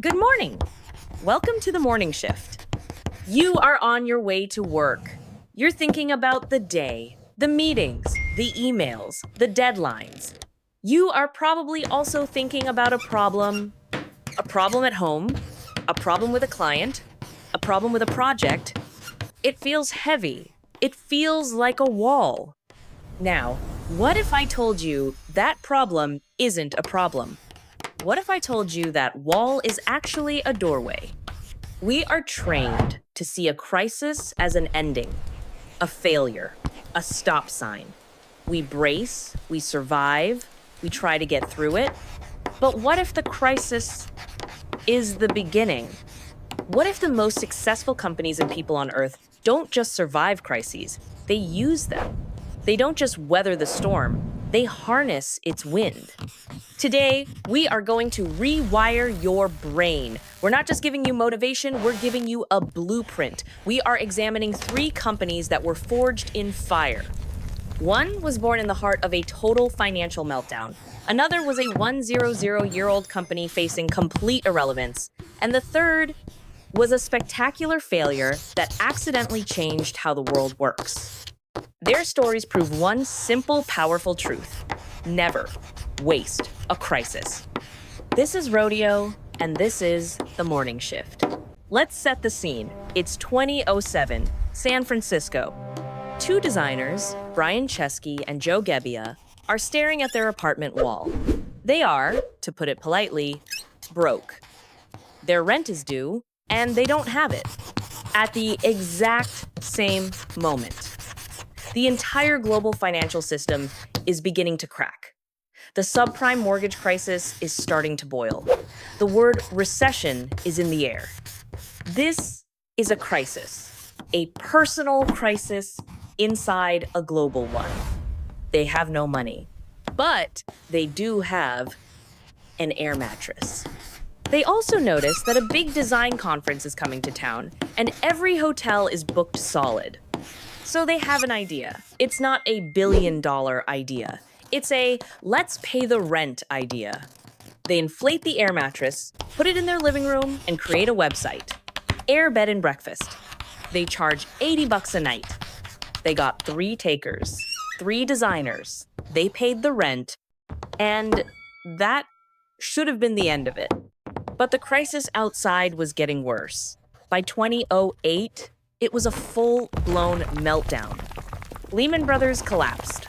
Good morning. Welcome to the morning shift. You are on your way to work. You're thinking about the day, the meetings, the emails, the deadlines. You are probably also thinking about a problem at home, a problem with a client, a problem with a project. It feels heavy. It feels like a wall. Now, what if I told you that problem isn't a problem? What if I told you that wall is actually a doorway? We are trained to see a crisis as an ending, a failure, a stop sign. We brace, we survive, we try to get through it. But what if the crisis is the beginning? What if the most successful companies and people on Earth don't just survive crises, they use them? They don't just weather the storm, they harness its wind. Today, we are going to rewire your brain. We're not just giving you motivation, we're giving you a blueprint. We are examining 3 companies that were forged in fire. One was born in the heart of a total financial meltdown. Another was a 100-year-old company facing complete irrelevance. And the third was a spectacular failure that accidentally changed how the world works. Their stories prove one simple, powerful truth. Never waste a crisis. This is Rodeo, and this is The Morning Shift. Let's set the scene. It's 2007, San Francisco. 2 designers, Brian Chesky and Joe Gebbia, are staring at their apartment wall. They are, to put it politely, broke. Their rent is due, and they don't have it. At the exact same moment, the entire global financial system is beginning to crack. The subprime mortgage crisis is starting to boil. The word recession is in the air. This is a crisis, a personal crisis inside a global one. They have no money, but they do have an air mattress. They also notice that a big design conference is coming to town, and every hotel is booked solid. So they have an idea. It's not a billion-dollar idea. It's a let's pay the rent idea. They inflate the air mattress, put it in their living room, and create a website. Air Bed and Breakfast. They charge $80 a night. They got 3 takers, 3 designers. They paid the rent, and that should have been the end of it. But the crisis outside was getting worse. By 2008, it was a full-blown meltdown. Lehman Brothers collapsed.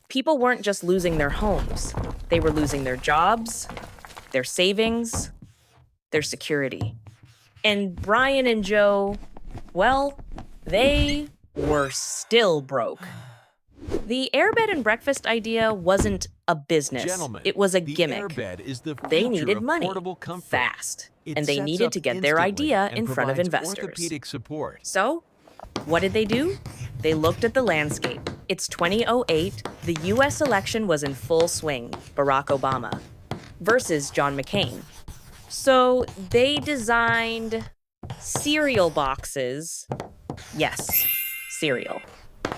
People weren't just losing their homes. They were losing their jobs, their savings, their security. And Brian and Joe, well, they were still broke. The airbed and breakfast idea wasn't a business. Gentlemen, it was a the gimmick. Airbed is the They future needed of money portable comfort. fast, It and they sets needed up to get their instantly idea and in front of provides investors. orthopedic support. So, what did they do? They looked at the landscape. It's 2008. The US election was in full swing. Barack Obama versus John McCain. So, they designed cereal boxes. Yes, cereal.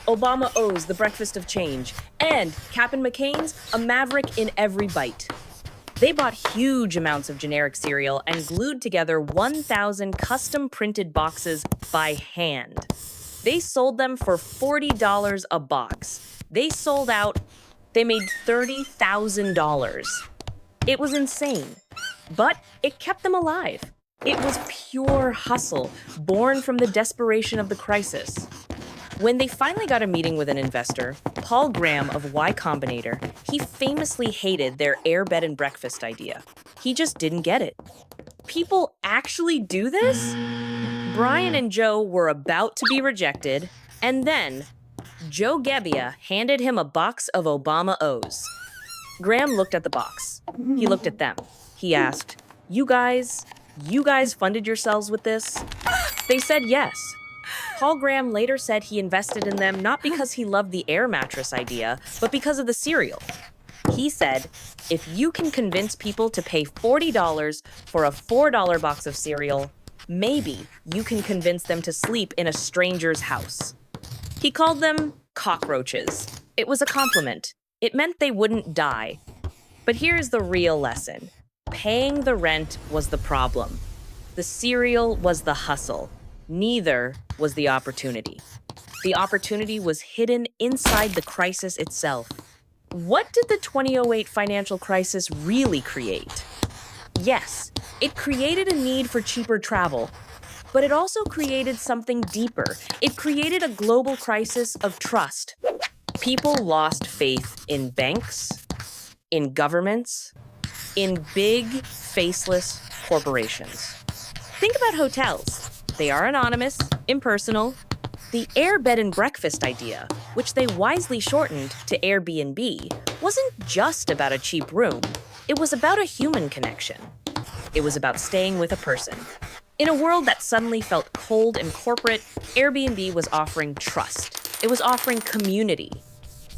Obama owes the breakfast of change, and Cap'n McCain's a maverick in every bite. They bought huge amounts of generic cereal and glued together 1,000 custom printed boxes by hand. They sold them for $40 a box. They sold out. They made $30,000. It was insane, but it kept them alive. It was pure hustle, born from the desperation of the crisis. When they finally got a meeting with an investor, Paul Graham of Y Combinator, he famously hated their air bed and breakfast idea. He just didn't get it. People actually do this? Brian and Joe were about to be rejected, and then Joe Gebbia handed him a box of Obama O's. Graham looked at the box. He looked at them. He asked, You guys funded yourselves with this?" They said yes. Paul Graham later said he invested in them not because he loved the air mattress idea, but because of the cereal. He said, if you can convince people to pay $40 for a $4 box of cereal, maybe you can convince them to sleep in a stranger's house. He called them cockroaches. It was a compliment. It meant they wouldn't die. But here's the real lesson. Paying the rent was the problem. The cereal was the hustle. Neither was the opportunity. The opportunity was hidden inside the crisis itself. What did the 2008 financial crisis really create? Yes, it created a need for cheaper travel, but it also created something deeper. It created a global crisis of trust. People lost faith in banks, in governments, in big, faceless corporations. Think about hotels. They are anonymous, impersonal. The Air Bed and Breakfast idea, which they wisely shortened to Airbnb, wasn't just about a cheap room. It was about a human connection. It was about staying with a person. In a world that suddenly felt cold and corporate, Airbnb was offering trust. It was offering community.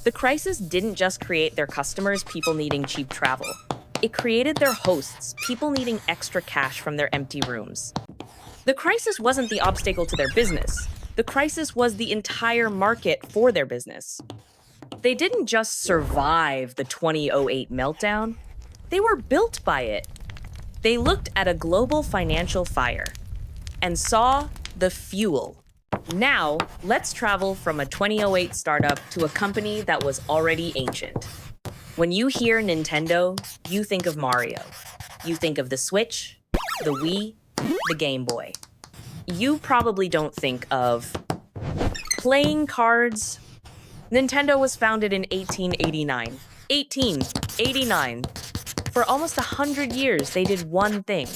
The crisis didn't just create their customers, people needing cheap travel. It created their hosts, people needing extra cash from their empty rooms. The crisis wasn't the obstacle to their business. The crisis was the entire market for their business. They didn't just survive the 2008 meltdown. They were built by it. They looked at a global financial fire and saw the fuel. Now, let's travel from a 2008 startup to a company that was already ancient. When you hear Nintendo, you think of Mario. You think of the Switch, the Wii, the Game Boy. You probably don't think of playing cards. Nintendo was founded in 1889. 1889. For almost 100 years, they did one thing.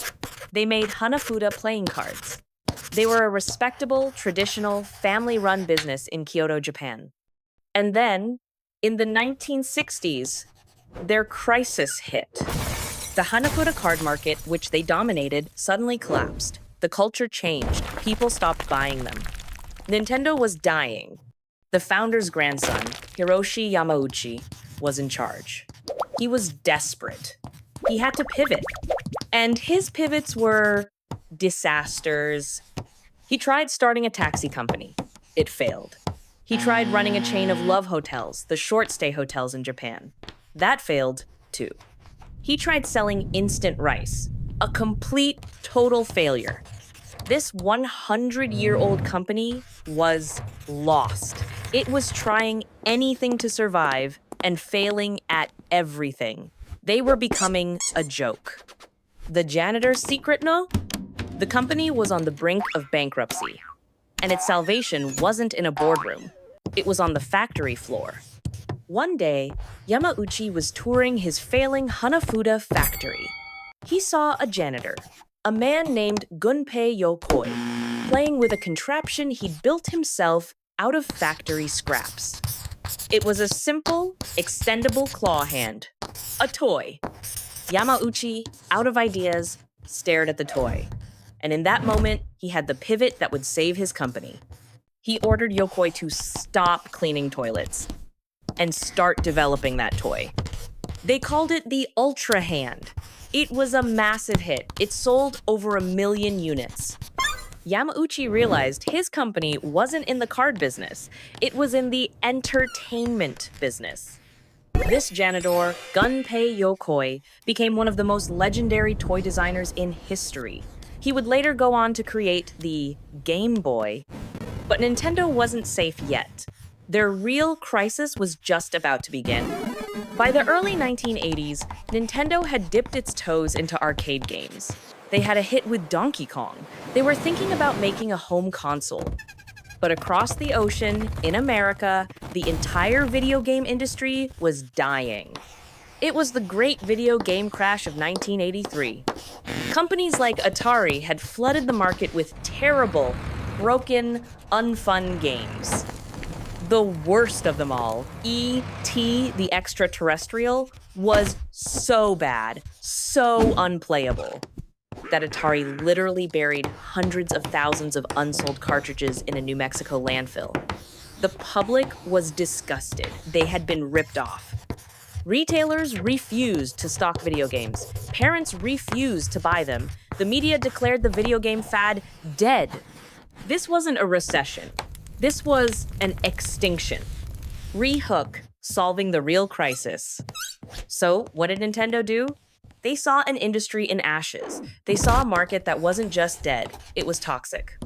They made Hanafuda playing cards. They were a respectable, traditional, family-run business in Kyoto, Japan. And then, in the 1960s, their crisis hit. The Hanafuda card market, which they dominated, suddenly collapsed. The culture changed. People stopped buying them. Nintendo was dying. The founder's grandson, Hiroshi Yamauchi, was in charge. He was desperate. He had to pivot. And his pivots were disasters. He tried starting a taxi company. It failed. He tried running a chain of love hotels, the short-stay hotels in Japan. That failed, too. He tried selling instant rice. A complete, total failure. This 100-year-old company was lost. It was trying anything to survive and failing at everything. They were becoming a joke. The janitor's secret, no? The company was on the brink of bankruptcy, and its salvation wasn't in a boardroom. It was on the factory floor. One day, Yamauchi was touring his failing Hanafuda factory. He saw a janitor, a man named Gunpei Yokoi, playing with a contraption he'd built himself out of factory scraps. It was a simple, extendable claw hand. A toy. Yamauchi, out of ideas, stared at the toy. And in that moment, he had the pivot that would save his company. He ordered Yokoi to stop cleaning toilets and start developing that toy. They called it the Ultra Hand. It was a massive hit. It sold over 1 million units. Yamauchi realized his company wasn't in the card business. It was in the entertainment business. This janitor, Gunpei Yokoi, became one of the most legendary toy designers in history. He would later go on to create the Game Boy. But Nintendo wasn't safe yet. Their real crisis was just about to begin. By the early 1980s, Nintendo had dipped its toes into arcade games. They had a hit with Donkey Kong. They were thinking about making a home console. But across the ocean, in America, the entire video game industry was dying. It was the great video game crash of 1983. Companies like Atari had flooded the market with terrible, broken, unfun games. The worst of them all, E.T. the Extraterrestrial, was so bad, so unplayable, that Atari literally buried hundreds of thousands of unsold cartridges in a New Mexico landfill. The public was disgusted. They had been ripped off. Retailers refused to stock video games. Parents refused to buy them. The media declared the video game fad dead. This wasn't a recession. This was an extinction. Re-Hook, solving the real crisis. So, what did Nintendo do? They saw an industry in ashes. They saw a market that wasn't just dead, it was toxic.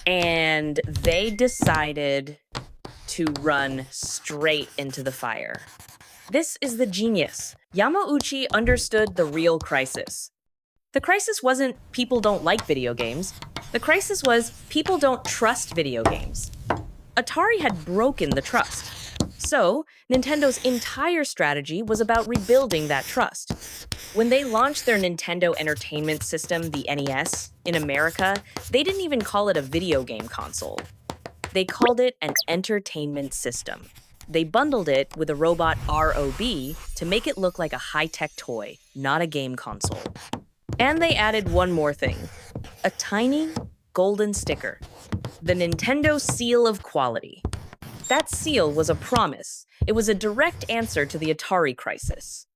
And they decided to run straight into the fire. This is the genius. Yamauchi understood the real crisis. The crisis wasn't people don't like video games. The crisis was people don't trust video games. Atari had broken the trust. So, Nintendo's entire strategy was about rebuilding that trust. When they launched their Nintendo Entertainment System, the NES, in America, they didn't even call it a video game console. They called it an entertainment system. They bundled it with a robot ROB to make it look like a high-tech toy, not a game console. And they added one more thing, a tiny golden sticker, the Nintendo seal of quality. That seal was a promise. It was a direct answer to the Atari crisis.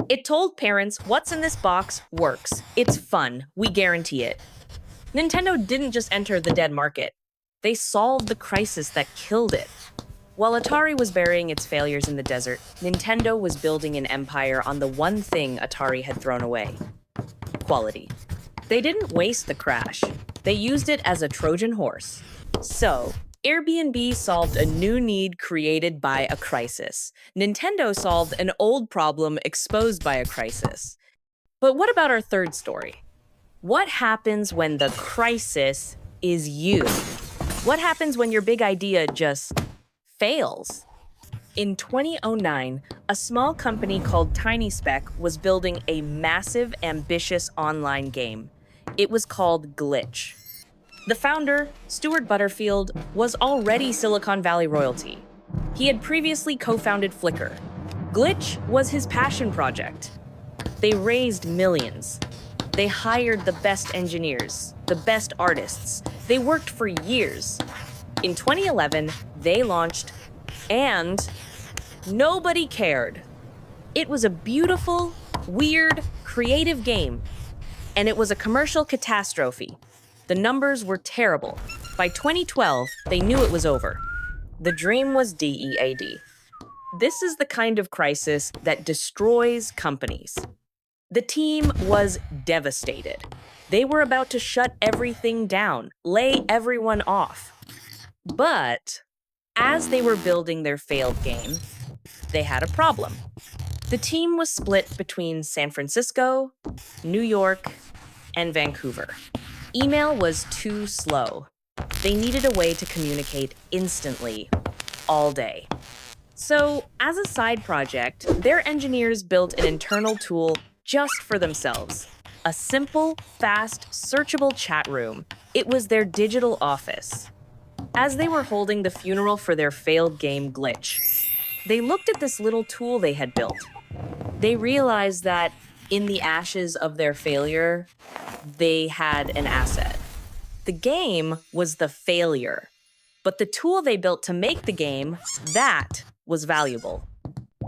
It told parents, what's in this box works. It's fun. We guarantee it. Nintendo didn't just enter the dead market. They solved the crisis that killed it. While Atari was burying its failures in the desert, Nintendo was building an empire on the one thing Atari had thrown away: quality. They didn't waste the crash. They used it as a Trojan horse. So, Airbnb solved a new need created by a crisis. Nintendo solved an old problem exposed by a crisis. But what about our third story? What happens when the crisis is you? What happens when your big idea just fails? In 2009, a small company called TinySpec was building a massive, ambitious online game. It was called Glitch. The founder, Stuart Butterfield, was already Silicon Valley royalty. He had previously co-founded Flickr. Glitch was his passion project. They raised millions. They hired the best engineers, the best artists. They worked for years. In 2011, they launched, and nobody cared. It was a beautiful, weird, creative game, and it was a commercial catastrophe. The numbers were terrible. By 2012, they knew it was over. The dream was DEAD. This is the kind of crisis that destroys companies. The team was devastated. They were about to shut everything down, lay everyone off. But as they were building their failed game, they had a problem. The team was split between San Francisco, New York, and Vancouver. Email was too slow. They needed a way to communicate instantly, all day. So, as a side project, their engineers built an internal tool just for themselves. A simple, fast, searchable chat room. It was their digital office. As they were holding the funeral for their failed game Glitch, they looked at this little tool they had built. They realized that in the ashes of their failure, they had an asset. The game was the failure, but the tool they built to make the game, that was valuable.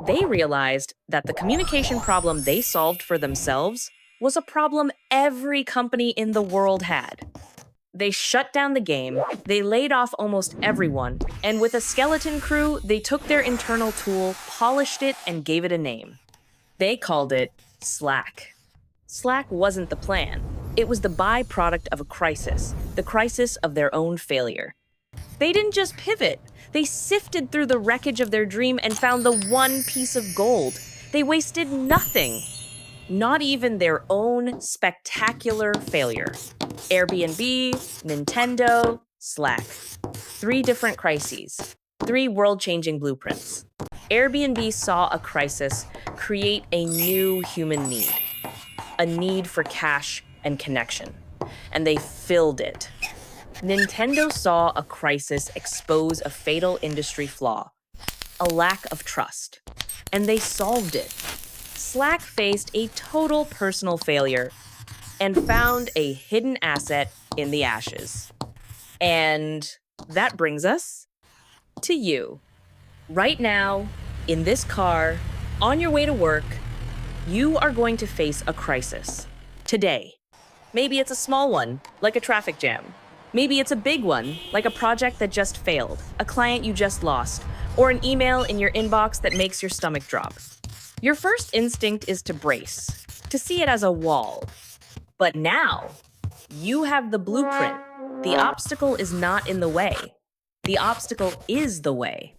They realized that the communication problem they solved for themselves was a problem every company in the world had. They shut down the game, they laid off almost everyone, and with a skeleton crew, they took their internal tool, polished it, and gave it a name. They called it Slack. Slack wasn't the plan. It was the byproduct of a crisis, the crisis of their own failure. They didn't just pivot. They sifted through the wreckage of their dream and found the one piece of gold. They wasted nothing. Not even their own spectacular failure. Airbnb, Nintendo, Slack. 3 different crises. 3 world-changing blueprints. Airbnb saw a crisis create a new human need. A need for cash and connection. And they filled it. Nintendo saw a crisis expose a fatal industry flaw, a lack of trust, and they solved it. Slack faced a total personal failure and found a hidden asset in the ashes. And that brings us to you. Right now, in this car, on your way to work, you are going to face a crisis. Today. Maybe it's a small one, like a traffic jam. Maybe it's a big one, like a project that just failed, a client you just lost, or an email in your inbox that makes your stomach drop. Your first instinct is to brace. to see it as a wall. But now, you have the blueprint. The obstacle is not in the way. The obstacle is the way.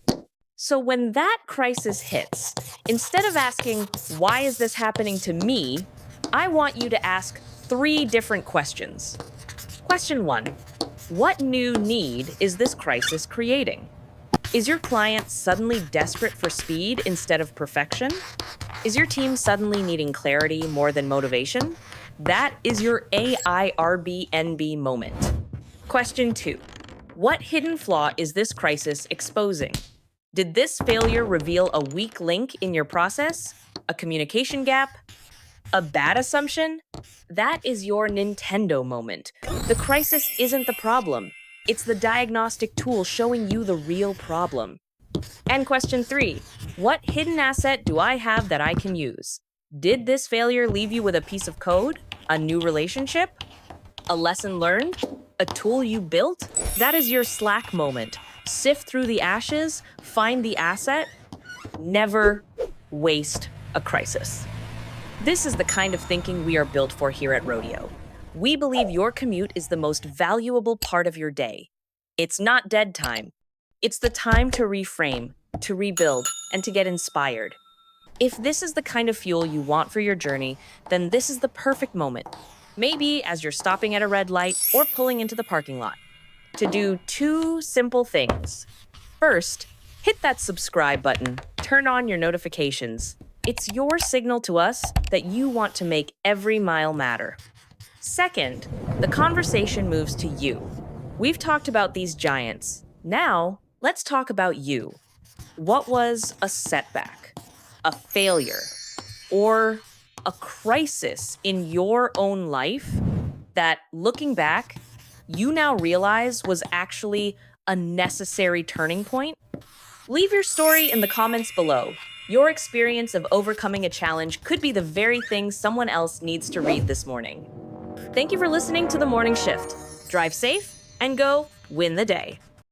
So when that crisis hits, instead of asking, why is this happening to me? I want you to ask 3 different questions. Question 1, what new need is this crisis creating? Is your client suddenly desperate for speed instead of perfection? Is your team suddenly needing clarity more than motivation? That is your AI Airbnb moment. Question 2, what hidden flaw is this crisis exposing? Did this failure reveal a weak link in your process? A communication gap? A bad assumption? That is your Nintendo moment. The crisis isn't the problem. It's the diagnostic tool showing you the real problem. And question 3, what hidden asset do I have that I can use? Did this failure leave you with a piece of code? A new relationship? A lesson learned? A tool you built? That is your Slack moment. Sift through the ashes, find the asset. Never waste a crisis. This is the kind of thinking we are built for here at Rodeo. We believe your commute is the most valuable part of your day. It's not dead time. It's the time to reframe, to rebuild, and to get inspired. If this is the kind of fuel you want for your journey, then this is the perfect moment. Maybe as you're stopping at a red light or pulling into the parking lot. To do 2 simple things. First, hit that subscribe button, turn on your notifications. It's your signal to us that you want to make every mile matter. Second, the conversation moves to you. We've talked about these giants. Now, let's talk about you. What was a setback, a failure, or a crisis in your own life that, looking back, you now realize was actually a necessary turning point? Leave your story in the comments below. Your experience of overcoming a challenge could be the very thing someone else needs to read this morning. Thank you for listening to The Morning Shift. Drive safe and go win the day.